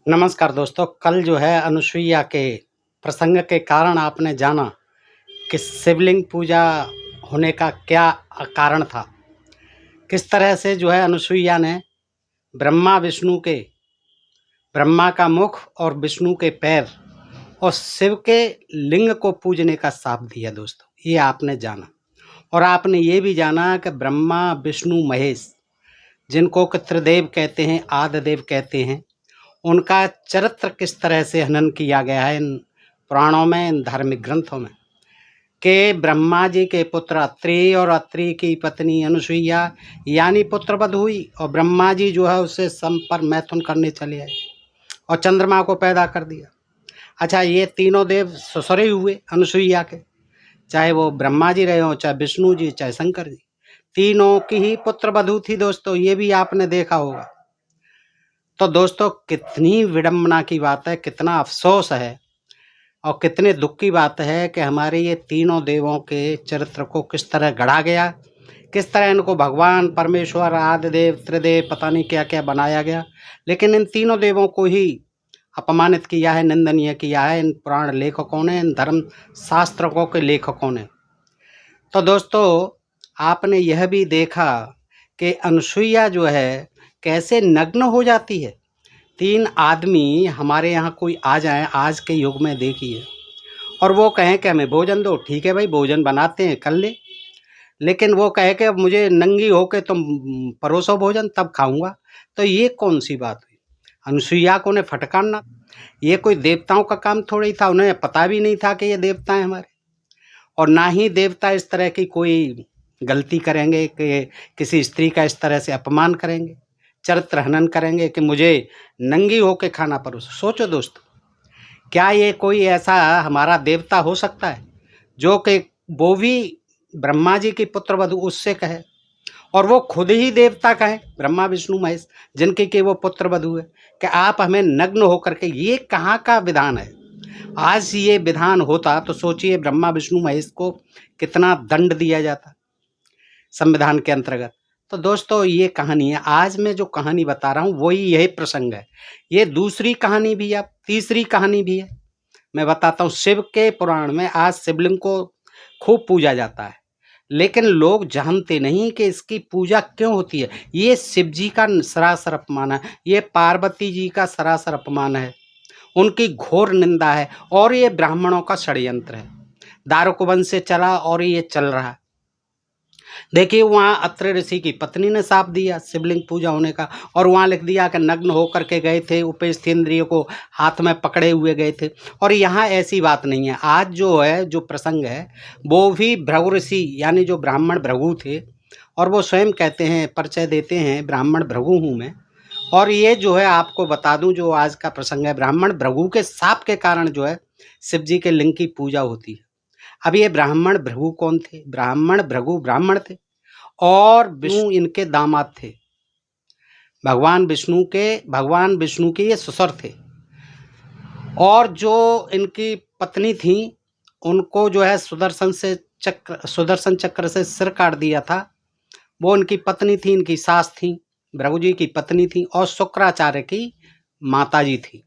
नमस्कार दोस्तों। कल जो है अनुसुईया के प्रसंग के कारण आपने जाना कि शिवलिंग पूजा होने का क्या कारण था। किस तरह से जो है अनुसुईया ने ब्रह्मा का मुख और विष्णु के पैर और शिव के लिंग को पूजने का शाप दिया। दोस्तों, ये आपने जाना और आपने ये भी जाना कि ब्रह्मा विष्णु महेश, जिनको कि त्रिदेव कहते हैं, आदिदेव कहते हैं, उनका चरित्र किस तरह से हनन किया गया है इन पुराणों में, इन धार्मिक ग्रंथों में, कि ब्रह्मा जी के पुत्र अत्रि और अत्रि की पत्नी अनुसुईया यानी पुत्रवध हुई और ब्रह्मा जी जो है उससे संपर्क मैथुन करने चले आए और चंद्रमा को पैदा कर दिया। अच्छा, ये तीनों देव ससुरे हुए अनुसुईया के, चाहे वो ब्रह्मा जी रहे हों, चाहे विष्णु जी, चाहे शंकर जी, तीनों की ही पुत्रवधू थी। दोस्तों, ये भी आपने देखा होगा। तो दोस्तों, कितनी विडंबना की बात है, कितना अफसोस है और कितने दुख की बात है कि हमारे ये तीनों देवों के चरित्र को किस तरह गढ़ा गया, किस तरह इनको भगवान, परमेश्वर, आदिदेव, त्रिदेव, पता नहीं क्या क्या बनाया गया, लेकिन इन तीनों देवों को ही अपमानित किया है, निंदनीय किया है इन पुराण लेखकों ने, इन धर्म शास्त्रों के लेखकों ने। तो दोस्तों, आपने यह भी देखा कि अनुसुईया जो है कैसे नग्न हो जाती है। 3 आदमी हमारे यहाँ कोई आ जाएं आज के युग में, देखिए, और वो कहें कि हमें भोजन दो। ठीक है भाई, भोजन बनाते हैं, कर ले, लेकिन वो कहे कि अब मुझे नंगी होके तुम परोसो भोजन, तब खाऊंगा। तो ये कौन सी बात हुई? अनुसुईया को उन्हें फटकारना, ये कोई देवताओं का काम थोड़ी था। उन्हें पता भी नहीं था कि ये देवता हैं हमारे, और ना ही देवता इस तरह की कोई गलती करेंगे कि किसी स्त्री का इस तरह से अपमान करेंगे, चरित्र हनन करेंगे कि मुझे नंगी होके खाना परोसो। सोचो दोस्तों, क्या ये कोई ऐसा हमारा देवता हो सकता है जो कि वो भी ब्रह्मा जी की पुत्रवधू उससे कहे, और वो खुद ही देवता कहें, ब्रह्मा विष्णु महेश, जिनकी कि वो पुत्रवधू है, कि आप हमें नग्न होकर के, ये कहाँ का विधान है? आज ये विधान होता तो सोचिए ब्रह्मा विष्णु महेश को कितना दंड दिया जाता संविधान के अंतर्गत। तो दोस्तों, ये कहानी है। आज मैं जो कहानी बता रहा हूँ वही यही प्रसंग है। ये दूसरी कहानी भी है, तीसरी कहानी भी है, मैं बताता हूँ। शिव के पुराण में आज शिवलिंग को खूब पूजा जाता है, लेकिन लोग जानते नहीं कि इसकी पूजा क्यों होती है। ये शिव जी का सरासर अपमान है, ये पार्वती जी का सरासर अपमान है, उनकी घोर निंदा है, और ये ब्राह्मणों का षड्यंत्र है। दारुक वंश से चला और ये चल रहा है। देखिए, वहाँ अत्रि ऋषि की पत्नी ने शाप दिया शिवलिंग पूजा होने का, और वहाँ लिख दिया कि नग्न होकर के गए थे, उपस्थ इंद्रियों को हाथ में पकड़े हुए गए थे। और यहाँ ऐसी बात नहीं है। आज जो है, जो प्रसंग है, वो भी भृगु ऋषि यानी जो ब्राह्मण भृगु थे, और वो स्वयं कहते हैं, परिचय देते हैं, ब्राह्मण भृगु हूँ मैं। और ये जो है आपको बता दूं, जो आज का प्रसंग है, ब्राह्मण भृगु के शाप के कारण जो है शिव जी के लिंग की पूजा होती है। अब ये ब्राह्मण भृगु कौन थे? ब्राह्मण भृगु ब्राह्मण थे और विष्णु इनके दामाद थे। भगवान विष्णु के ये ससुर थे, और जो इनकी पत्नी थी उनको जो है सुदर्शन चक्र से सिर काट दिया था। वो इनकी पत्नी थी, इनकी सास थी, भृगु जी की पत्नी थी, और शुक्राचार्य की माता जी थी।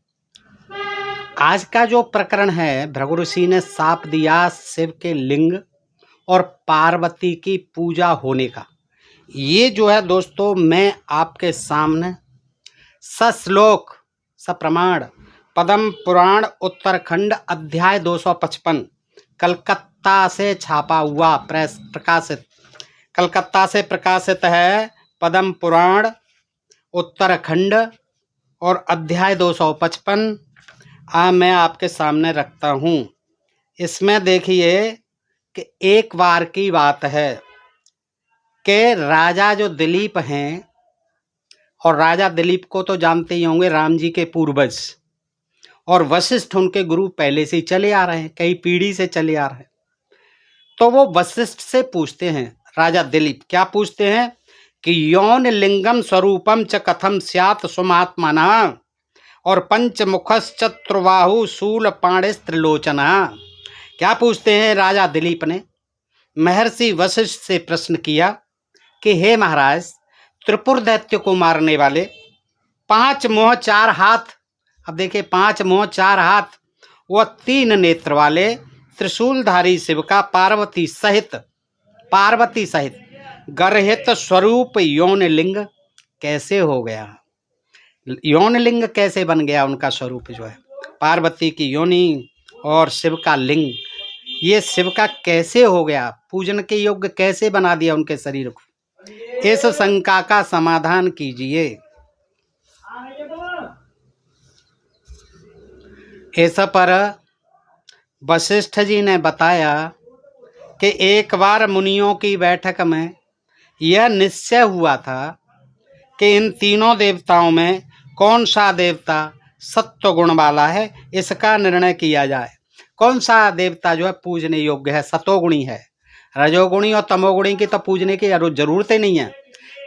आज का जो प्रकरण है, भृगु ऋषि ने शाप दिया शिव के लिंग और पार्वती की पूजा होने का। ये जो है दोस्तों, मैं आपके सामने सश्लोक सप्रमाण पद्म पुराण उत्तराखंड अध्याय 255 कलकत्ता से छापा हुआ कलकत्ता से प्रकाशित है पद्म पुराण उत्तराखंड और अध्याय 255 मैं आपके सामने रखता हूँ। इसमें देखिए कि एक बार की बात है कि राजा जो दिलीप हैं, और राजा दिलीप को तो जानते ही होंगे, राम जी के पूर्वज, और वशिष्ठ उनके गुरु पहले से ही चले आ रहे हैं, कई पीढ़ी से चले आ रहे हैं। तो वो वशिष्ठ से पूछते हैं, राजा दिलीप क्या पूछते हैं कि यौन लिंगम स्वरूपम च कथम स्यात् सुमात्मना और पंचमुखश्चतुर्बाहु शूल पाणिस्त्रिलोचना। क्या पूछते हैं राजा दिलीप ने? महर्षि वशिष्ठ से प्रश्न किया कि हे महाराज, त्रिपुर दैत्य को मारने वाले 5 मुँह 4 हाथ अब देखिए 5 मुँह 4 हाथ व 3 नेत्र वाले त्रिशूलधारी शिव का पार्वती सहित गर्हित स्वरूप यौन लिंग कैसे हो गया, यौन लिंग कैसे बन गया उनका स्वरूप जो है, पार्वती की योनि और शिव का लिंग, ये शिव का कैसे हो गया, पूजन के योग्य कैसे बना दिया उनके शरीर को, इस शंका का समाधान कीजिए। इस पर वशिष्ठ जी ने बताया कि एक बार मुनियों की बैठक में यह निश्चय हुआ था कि इन तीनों देवताओं में कौन सा देवता सत्व गुण वाला है, इसका निर्णय किया जाए। कौन सा देवता जो है पूजने योग्य है, सतोगुणी है, रजोगुणी और तमोगुणी की तो पूजने की जरूरत ही नहीं है।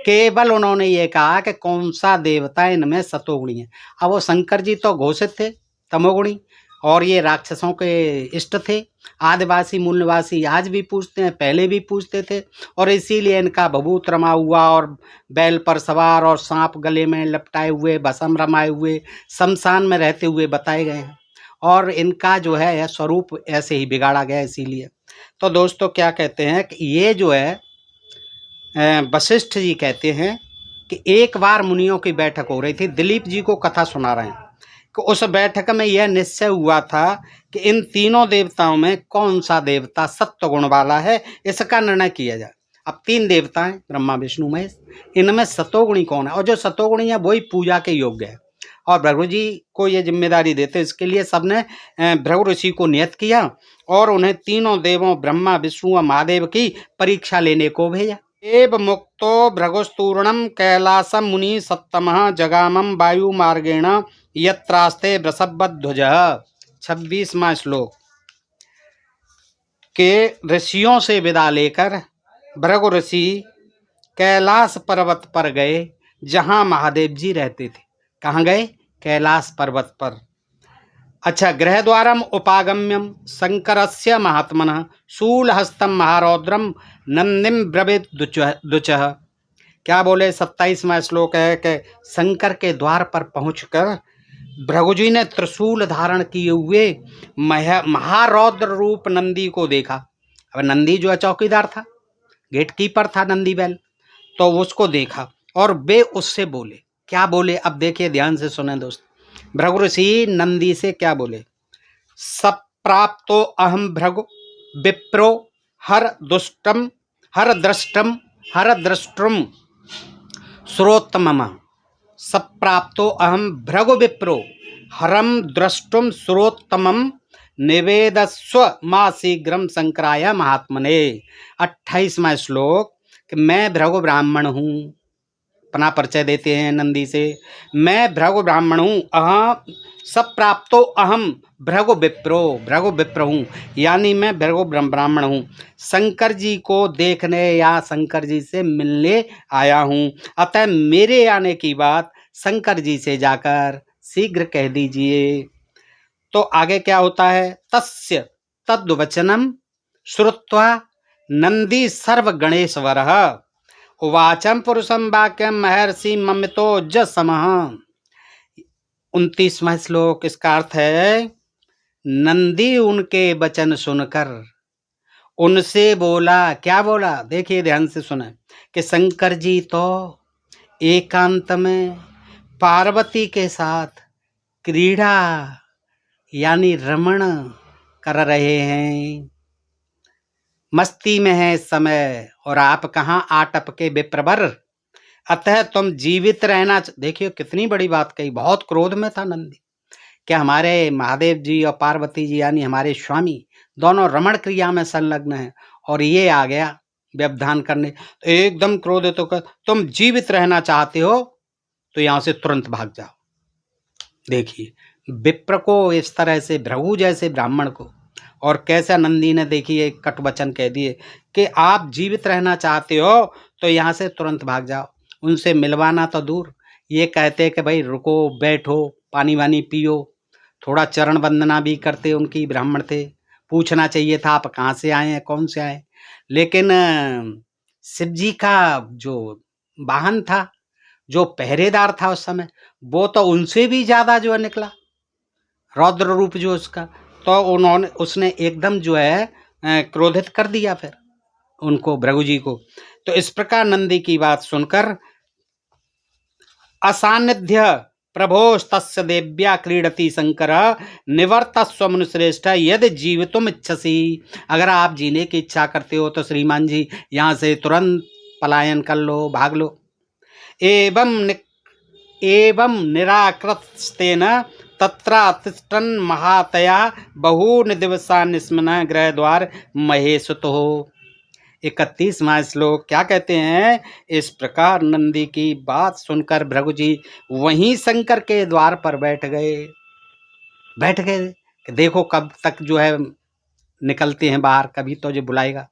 केवल उन्होंने ये कहा कि कौन सा देवता इनमें सतोगुणी है। अब वो शंकर जी तो घोषित थे तमोगुणी, और ये राक्षसों के इष्ट थे। आदिवासी मूलवासी आज भी पूछते हैं, पहले भी पूछते थे, और इसीलिए इनका भभूत रमा हुआ और बैल पर सवार और सांप गले में लपटाए हुए, भस्म रमाए हुए, शमशान में रहते हुए बताए गए हैं, और इनका जो है यह स्वरूप ऐसे ही बिगाड़ा गया इसीलिए। तो दोस्तों क्या कहते हैं कि ये जो है वशिष्ठ जी कहते हैं कि एक बार मुनियों की बैठक हो रही थी, दिलीप जी को कथा सुना रहे हैं कि उस बैठक में यह निश्चय हुआ था कि इन तीनों देवताओं में कौन सा देवता सत्व गुण वाला है, इसका निर्णय किया जाए। अब 3 देवता हैं, ब्रह्मा विष्णु महेश, इनमें सतोगुणी कौन है, और जो सतोगुणी है वही पूजा के योग्य है, और भृगु जी को ये जिम्मेदारी देते। इसके लिए सबने भृगु ऋषि को नियत किया और उन्हें तीनों देवों ब्रह्मा विष्णु व महादेव की परीक्षा लेने को भेजा। एव मुक्तो भृगुस्तूर्णम कैलासम मुनि सत्तमः जगामम वायु मार्गेण यत्रास्ते वृषभध्वजः। 26वां श्लोक। के ऋषियों से विदा लेकर भृगु ऋषि कैलाश पर्वत पर गए जहां महादेव जी रहते थे। कहाँ गए? कैलाश पर्वत पर। अच्छा, गृह द्वारम उपागम्यम शंकरस्य महात्मनः शूलहस्तं महारौद्रम नंदिम ब्रवीत दुचः। क्या बोले? 27वां श्लोक है कि शंकर के द्वार पर पहुंचकर भृगु जी ने त्रिशूल धारण किए हुए महारौद्र रूप नंदी को देखा। अब नंदी जो है चौकीदार था, गेट कीपर था नंदी बैल, तो उसको देखा और वे उससे बोले। क्या बोले? अब देखिए, ध्यान से सुने दोस्त। भृगु ऋषि नंदी से क्या बोले? सप्राप्तो अहम भृगु विप्रो हर द्रष्टुम श्रोत्तमः। सप्राप्तो अहम भृगु विप्रो हरम द्रष्टुम श्रोत्तमं निवेदस्व मा शीघ्रम शंकराय महात्मने। 28वां श्लोक कि मैं भृगु ब्राह्मण हूँ। अपना परिचय देते हैं नंदी से, मैं भृगु ब्राह्मण हूँ। सप्राप्तो अहम भृगु विप्र हूँ, यानी मैं भृगु ब्राह्मण हूँ। शंकर जी को देखने या शंकर जी से मिलने आया हूँ, अतः मेरे आने की बात शंकर जी से जाकर शीघ्र कह दीजिए। तो आगे क्या होता है? तस्य तद्वचनम श्रुत्वा नंदी सर्व गणेशवरः उवाचम पुरुषम वाक्यम महर्षि ममितो जसमः। 29वां श्लोक। इसका अर्थ है, नंदी उनके वचन सुनकर उनसे बोला। क्या बोला? देखिए ध्यान से सुने कि शंकर जी तो एकांत में पार्वती के साथ क्रीड़ा यानी रमण कर रहे हैं, मस्ती में है इस समय, और आप कहाँ आटप के विप्रवर। अतः तुम जीवित रहना। देखिए कितनी बड़ी बात कही, बहुत क्रोध में था नंदी। क्या हमारे महादेव जी और पार्वती जी यानी हमारे स्वामी दोनों रमण क्रिया में संलग्न हैं, और ये आ गया व्यवधान करने। तो एकदम क्रोधित होकर, तुम जीवित रहना चाहते हो तो यहाँ से तुरंत भाग जाओ। देखिए विप्र को इस तरह से, भृगु जैसे ब्राह्मण को, और कैसा नंदी ने देखिए कट वचन कह दिए कि आप जीवित रहना चाहते हो तो यहाँ से तुरंत भाग जाओ। उनसे मिलवाना तो दूर, ये कहते कि भाई रुको, बैठो, पानी वानी पियो, थोड़ा चरण वंदना भी करते। उनकी ब्राह्मण थे, पूछना चाहिए था आप कहाँ से आए हैं, कौन से आए। लेकिन शिव जी का जो वाहन था, जो पहरेदार था उस समय, वो तो उनसे भी ज़्यादा जो है निकला। रौद्र रूप जो उसका, तो उसने एकदम जो है क्रोधित कर दिया फिर उनको, भृगु जी को। तो इस प्रकार नंदी की बात सुनकर असान्निध्य प्रभोस्तस्य देव्या क्रीडति शंकर निवर्तस्व मुनिश्रेष्ठ यदि जीवितुम इच्छसि। अगर आप जीने की इच्छा करते हो तो श्रीमान जी यहाँ से तुरंत पलायन कर लो, भाग लो। एवं निराकृतेन तत्रातिष्ठन् महातया बहून् दिवसान् स्मन गृह द्वार महेशुतो। 31वां श्लोक क्या कहते हैं? इस प्रकार नंदी की बात सुनकर भृगु जी वहीं शंकर के द्वार पर बैठ गए कि देखो कब तक जो है निकलते हैं बाहर, कभी तो जो बुलाएगा।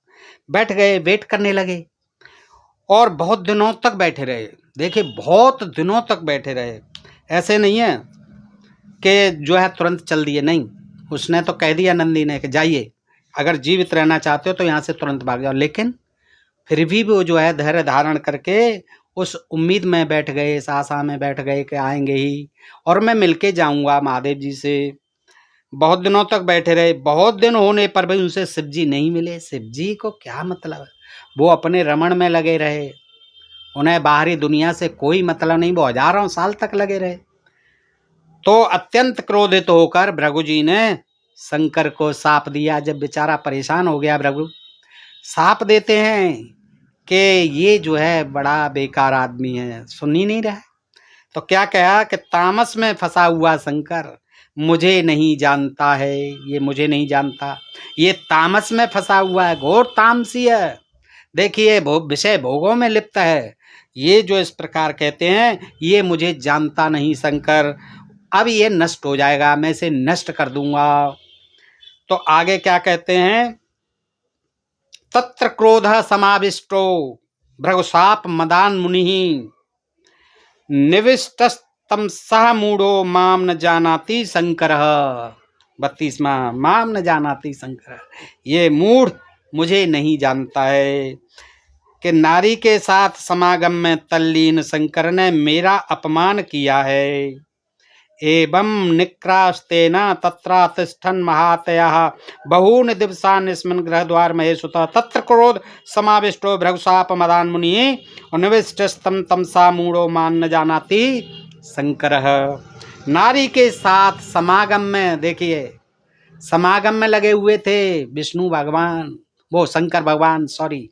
बैठ गए, वेट करने लगे और बहुत दिनों तक बैठे रहे। देखिए बहुत दिनों तक बैठे रहे, ऐसे नहीं है कि जो है तुरंत चल दिए, नहीं। उसने तो कह दिया नंदी ने कि जाइए, अगर जीवित रहना चाहते हो तो यहाँ से तुरंत भाग जाओ। लेकिन फिर भी वो जो है धैर्य धारण करके उस उम्मीद में बैठ गए, इस आशा में बैठ गए कि आएंगे ही और मैं मिलके जाऊंगा महादेव जी से। बहुत दिनों तक बैठे रहे, बहुत दिन होने पर भी उनसे शिव जी नहीं मिले। शिव जी को क्या मतलब है, वो अपने रमण में लगे रहे, उन्हें बाहरी दुनिया से कोई मतलब नहीं। वो हजारों साल तक लगे रहे। तो अत्यंत क्रोधित होकर भृगु जी ने शंकर को शाप दिया। जब बेचारा परेशान हो गया, भृगु शाप देते हैं कि ये जो है बड़ा बेकार आदमी है, सुन ही नहीं रहा। तो क्या कहा कि तामस में फंसा हुआ शंकर मुझे नहीं जानता है, ये मुझे नहीं जानता, ये तामस में फंसा हुआ है, घोर तामसी है। देखिए विषय भोगों में लिप्त है। ये जो इस प्रकार कहते हैं ये मुझे जानता नहीं शंकर, अब ये नष्ट हो जाएगा, मैं इसे नष्ट कर दूंगा। तो आगे क्या कहते हैं? तत्र क्रोध समाविष्टो भृगुशाप मदान मुनि निविष्टस्तम सह मूढ़ो माम न जानाति शंकर। 32वां, माम न जानाति शंकर, ये मूढ़ मुझे नहीं जानता है कि नारी के साथ समागम में तल्लीन शंकर ने मेरा अपमान किया है। एवं निक्रास्तेन तत्रातिष्ठन् महातयः बहून् दिवसान् स्मन् गृहद्वार महेशुतः तत्र क्रोध समाविष्टो भृगुशाप मदान् मुनिः निविष्टस्तं तमसा मूढ़ो मान न जानाति शंकरः। नारी के साथ समागम में, देखिए समागम में लगे हुए थे विष्णु भगवान, वो शंकर भगवान, सॉरी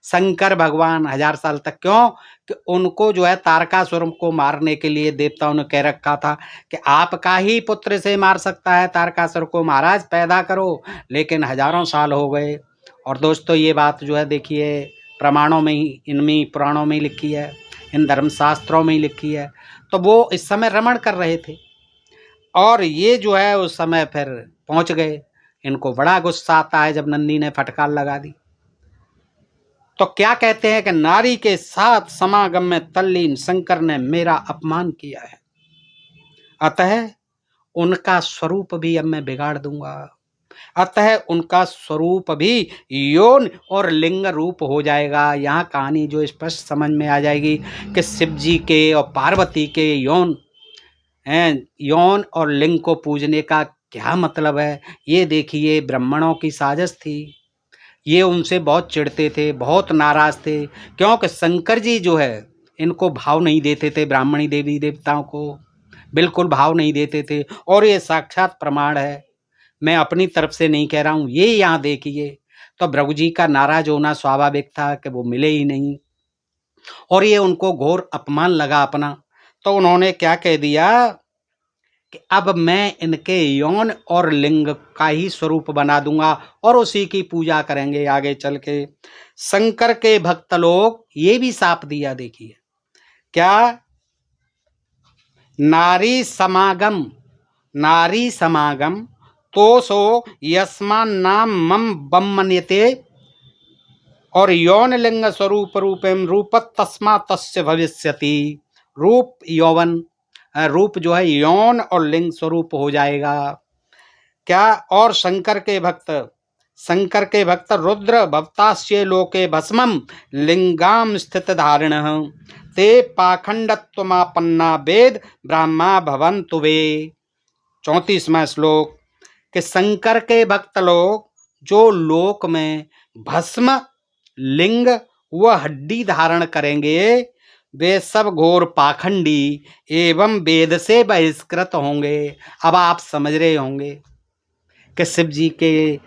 शंकर भगवान 1000 साल तक। क्यों कि उनको जो है तारकासुर को मारने के लिए देवताओं ने कह रखा था कि आपका ही पुत्र से मार सकता है तारकासुर को, महाराज पैदा करो। लेकिन हजारों साल हो गए। और दोस्तों ये बात जो है देखिए प्रमाणों में ही, इनमें पुराणों में ही लिखी है, इन धर्मशास्त्रों में ही लिखी है। तो वो इस समय रमण कर रहे थे और ये जो है उस समय फिर पहुंच गए। इनको बड़ा गुस्सा आता है जब नंदी ने फटकार लगा दी। तो क्या कहते हैं कि नारी के साथ समागम में तल्लीन शंकर ने मेरा अपमान किया है, अतः उनका स्वरूप भी अब मैं बिगाड़ दूंगा। अतः उनका स्वरूप भी यौन और लिंग रूप हो जाएगा। यहाँ कहानी जो स्पष्ट समझ में आ जाएगी कि शिव जी के और पार्वती के यौन और लिंग को पूजने का क्या मतलब है। ये देखिए ब्राह्मणों की साजिश थी। ये उनसे बहुत चिढ़ते थे, बहुत नाराज थे, क्योंकि शंकर जी जो है इनको भाव नहीं देते थे, ब्राह्मणी देवी देवताओं को बिल्कुल भाव नहीं देते थे। और ये साक्षात प्रमाण है, मैं अपनी तरफ से नहीं कह रहा हूँ, ये यहाँ देखिए। तो भृगु जी का नाराज होना स्वाभाविक था कि वो मिले ही नहीं और ये उनको घोर अपमान लगा अपना। तो उन्होंने क्या कह दिया कि अब मैं इनके यौन और लिंग का ही स्वरूप बना दूंगा और उसी की पूजा करेंगे आगे चल के। शंकर के भक्त लोग ये भी शाप दिया, देखिए क्या, नारी समागम तोसो यस्मान नाम मम बम्मन्यते और यौन लिंग स्वरूप रूपेम रूपत तस्मा तस्य भविष्यति। रूप यौवन, रूप जो है यौन और लिंग स्वरूप हो जाएगा क्या। और शंकर के भक्त रुद्र भवतास्य लोके भस्मम लिंगाम स्थित धारिण ते पाखंडत्वमापन्ना वेद ब्राह्मा भवन्तु वे। 34वां श्लोक कि शंकर के भक्त लोग जो लोक में भस्म, लिंग व हड्डी धारण करेंगे वे सब घोर पाखंडी एवं वेद से बहिष्कृत होंगे। अब आप समझ रहे होंगे कि शिव जी के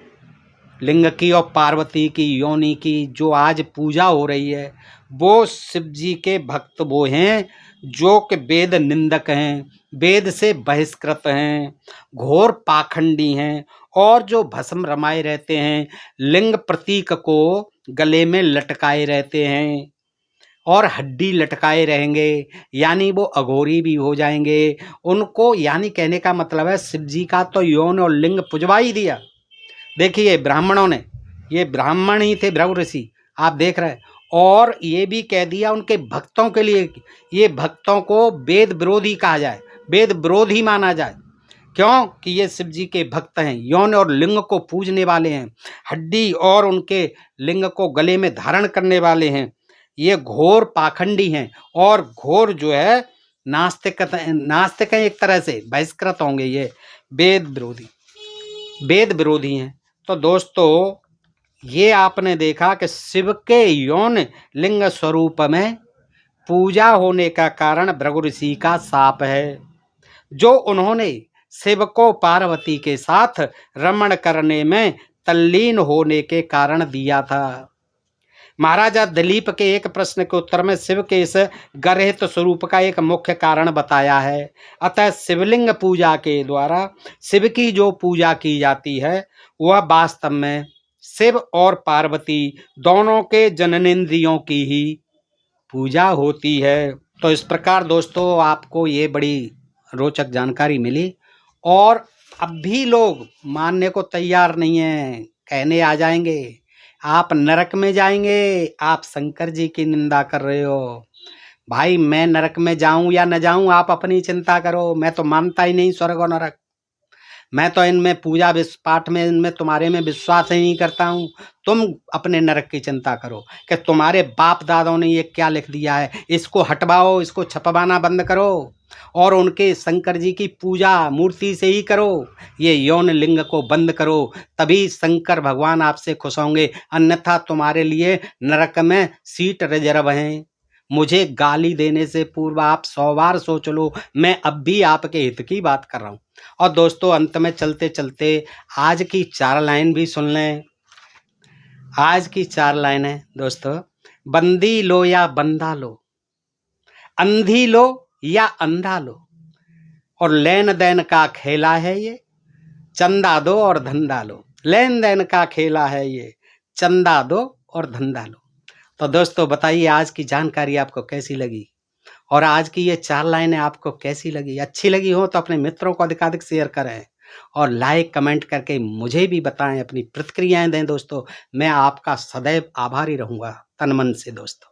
लिंग की और पार्वती की योनि की जो आज पूजा हो रही है वो शिव जी के भक्त वो हैं जो कि वेद निंदक हैं, वेद से बहिष्कृत हैं, घोर पाखंडी हैं और जो भस्म रमाए रहते हैं, लिंग प्रतीक को गले में लटकाए रहते हैं और हड्डी लटकाए रहेंगे, यानी वो अघोरी भी हो जाएंगे। उनको यानी कहने का मतलब है शिव जी का तो यौन और लिंग पुजवा ही दिया। देखिए ब्राह्मणों ने, ये ब्राह्मण ही थे भृगु ऋषि, आप देख रहे हैं, और ये भी कह दिया उनके भक्तों के लिए, ये भक्तों को वेद विरोधी कहा जाए, वेद विरोधी माना जाए। क्यों कि ये शिव जी के भक्त हैं, यौन और लिंग को पूजने वाले हैं, हड्डी और उनके लिंग को गले में धारण करने वाले हैं, ये घोर पाखंडी हैं और घोर जो है नास्तिक हैं, एक तरह से बहिष्कृत होंगे, ये वेद विरोधी हैं। तो दोस्तों ये आपने देखा कि शिव के यौन लिंग स्वरूप में पूजा होने का कारण भृगु ऋषि का शाप है, जो उन्होंने शिव को पार्वती के साथ रमण करने में तल्लीन होने के कारण दिया था। महाराजा दिलीप के एक प्रश्न के उत्तर में शिव के इस गर्हित स्वरूप का एक मुख्य कारण बताया है। अतः शिवलिंग पूजा के द्वारा शिव की जो पूजा की जाती है वह वास्तव में शिव और पार्वती दोनों के जननेंद्रियों की ही पूजा होती है। तो इस प्रकार दोस्तों आपको ये बड़ी रोचक जानकारी मिली और अब भी लोग मानने को तैयार नहीं हैं, कहने आ जाएंगे आप नरक में जाएंगे, आप शंकर जी की निंदा कर रहे हो। भाई मैं नरक में जाऊं या न जाऊं आप अपनी चिंता करो, मैं तो मानता ही नहीं स्वर्ग और नरक, मैं तो इनमें पूजा पाठ में इनमें तुम्हारे में विश्वास ही नहीं करता हूँ। तुम अपने नरक की चिंता करो कि तुम्हारे बाप दादाओं ने ये क्या लिख दिया है, इसको हटवाओ, इसको छपवाना बंद करो और उनके शंकर जी की पूजा मूर्ति से ही करो, ये यौन लिंग को बंद करो, तभी शंकर भगवान आपसे खुश होंगे, अन्यथा तुम्हारे लिए नरक में सीट रिजर्व हैं। मुझे गाली देने से पूर्व आप 100 बार सोच लो, मैं अब भी आपके हित की बात कर रहा हूँ। और दोस्तों अंत में चलते चलते आज की 4 लाइन भी सुन लें। आज की 4 लाइन है दोस्तों, बंदी लो या बंदा लो, अंधी लो या अंधा लो, और लेन देन का खेला है ये, चंदा दो और धंधा लो। लेन देन का खेला है ये, चंदा दो और धंधा लो। तो दोस्तों बताइए आज की जानकारी आपको कैसी लगी और आज की ये 4 लाइनें आपको कैसी लगी। अच्छी लगी हो तो अपने मित्रों को अधिकाधिक शेयर करें और लाइक कमेंट करके मुझे भी बताएं, अपनी प्रतिक्रियाएं दें। दोस्तों मैं आपका सदैव आभारी रहूंगा तन मन से। दोस्तों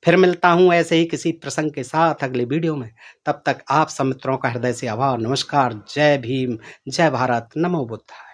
फिर मिलता हूं ऐसे ही किसी प्रसंग के साथ अगले वीडियो में। तब तक आप सब मित्रों का हृदय से आभार, नमस्कार, जय भीम, जय भारत, नमो बुद्धाय।